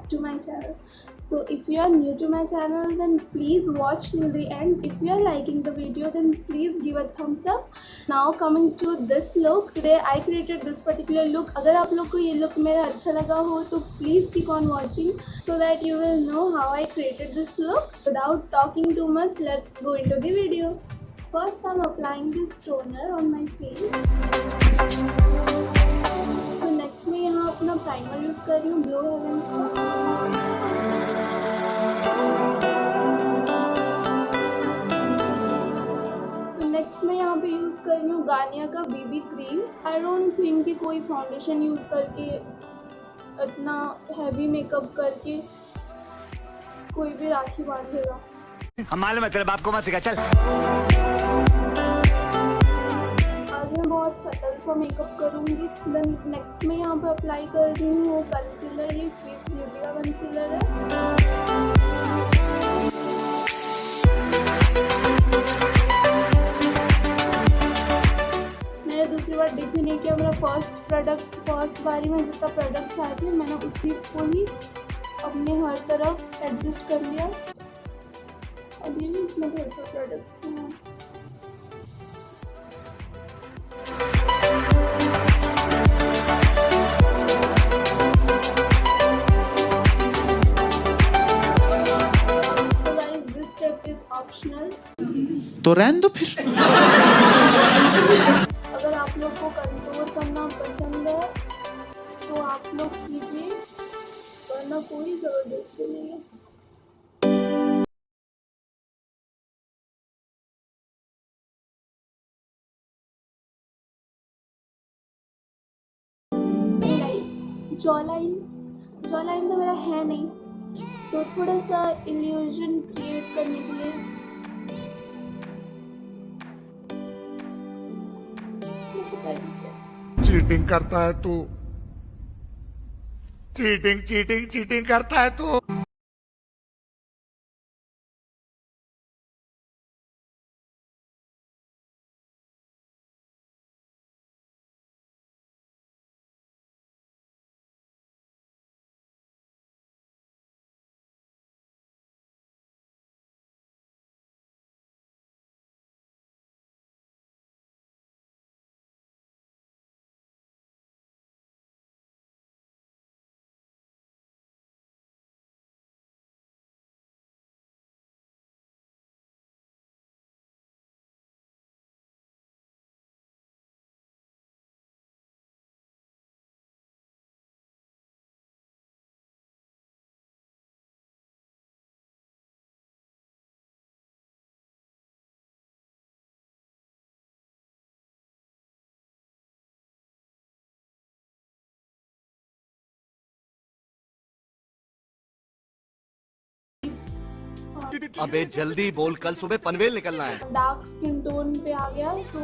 back to my channel. So if you are new to my channel then please watch till the end. If you are liking the video then please give a thumbs up. Now coming to this look, today I created this particular look. अगर आप लोग को ये look मेरा अच्छा लगा हो तो please keep on watching so that you will know how I created this look. Without talking too much, let's go into the video. First I'm applying this toner on my face. तो next में यहाँ अपना primer use कर रही हूँ blue heavens का। तो next में यहाँ पे यूज़ कर रही हूँ गार्नियर का BB cream. I don't think कि कोई फाउंडेशन यूज़ करके इतना हैवी मेकअप करके कोई भी राखी बांधेगा। हमारे मतलब आपको मत सिखा चल। मैं बहुत सटल सा मेकअप करूँगी। देन नेक्स्ट में यहाँ पे अप्लाई कर रही हूँ वो कंसीलर, ये स्विस ब्यूटी का कंसीलर है। मैंने दूसरी बार डिप ही नहीं किया। मेरा फर्स्ट बारी में जितना प्रोडक्ट्स आए थे मैंने उसी को ही अपने हर तरफ एडजस्ट कर लिया। अभी भी इसमें थोड़े प्रोडक्ट्स हैं। तो रहने दो फिर। अगर आप लोग को कंटूर करना पसंद है तो आप लोग कीजिए, वरना कोई जबरदस्ती नहीं है। जॉलाइन तो मेरा है नहीं, तो थोड़ा सा इल्यूजन क्रिएट करने के लिए चीटिंग करता है तू, चीटिंग करता है तू। अबे जल्दी बोल, कल सुबह पनवेल निकलना है। डार्क स्किन टोन पे आ गया तो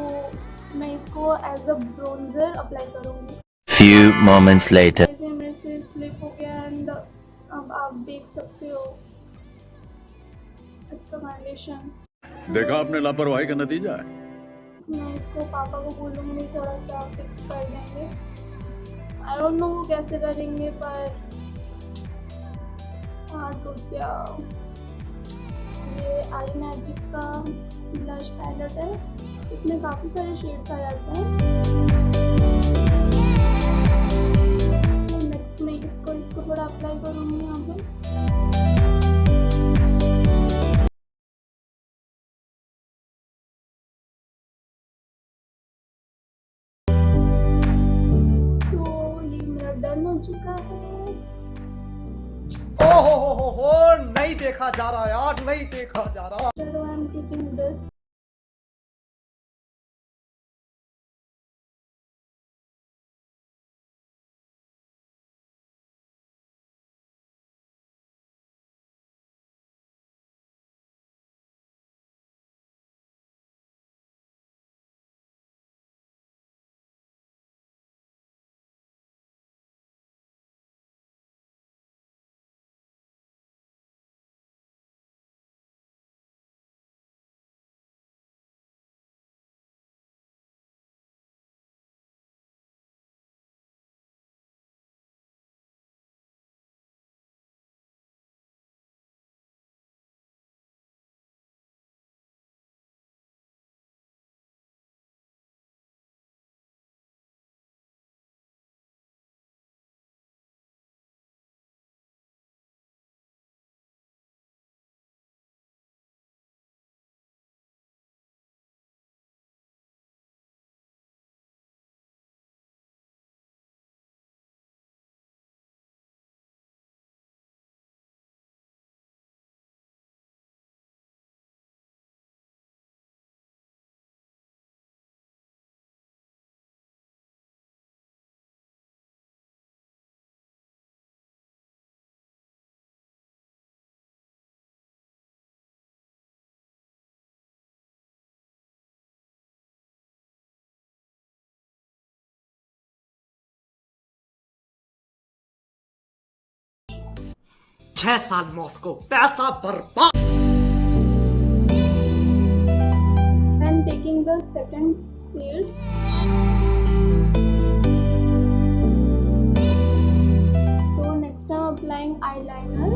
मैं इसको एज अ ब्रोंजर अप्लाई करूंगी। Few moments later. ऐसे मेरे से स्लिप हो गया एंड अब आप देख सकते हो इसका कंडीशन। देखा आपने लापरवाही का नतीजा है। मैं इसको पापा को बोलूँगी थोड़ा सा फिक्स कर देंगे। आई डोंट नो वो कैसे करेंगे पर हाँ टूट गया। ये आई मैजिक का ब्लश पैलेट है, इसमें काफ़ी सारे शेड्स आ जाते हैं। नेक्स्ट में इसको थोड़ा अप्लाई करूँगी यहाँ पे। सो ये मेरा डन हो चुका है। हो नहीं देखा जा रहा यार, नहीं देखा जा रहा। चलो आई एम टेकिंग दिस। 6 साल मॉस्को, पैसा बर्बाद। I'm taking the second shade. So next I'm applying eyeliner.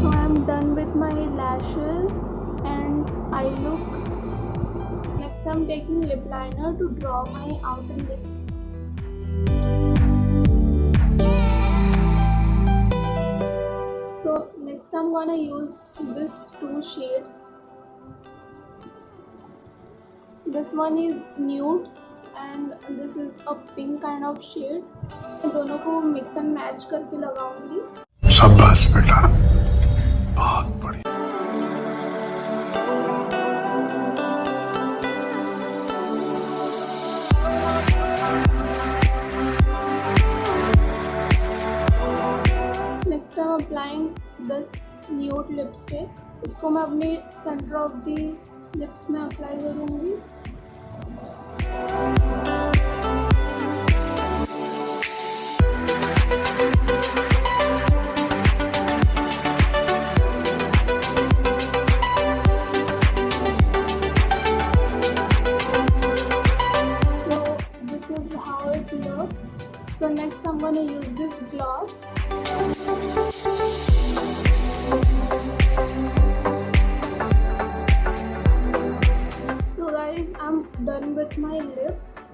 So I'm done with my lashes and eye look. Next I'm taking lip liner to draw my outer lip. So next I'm gonna use these two shades. This one is nude and this is a pink kind of shade. मैं दोनों को mix and match करके लगाऊंगी. शाबाश बेटा, बहुत बढ़िया। Next I'm applying this nude lipstick. इसको मैं अपने center of the lips में apply करूंगी. So this is how it looks. So next I'm gonna use this gloss. So guys, I'm done with my lips.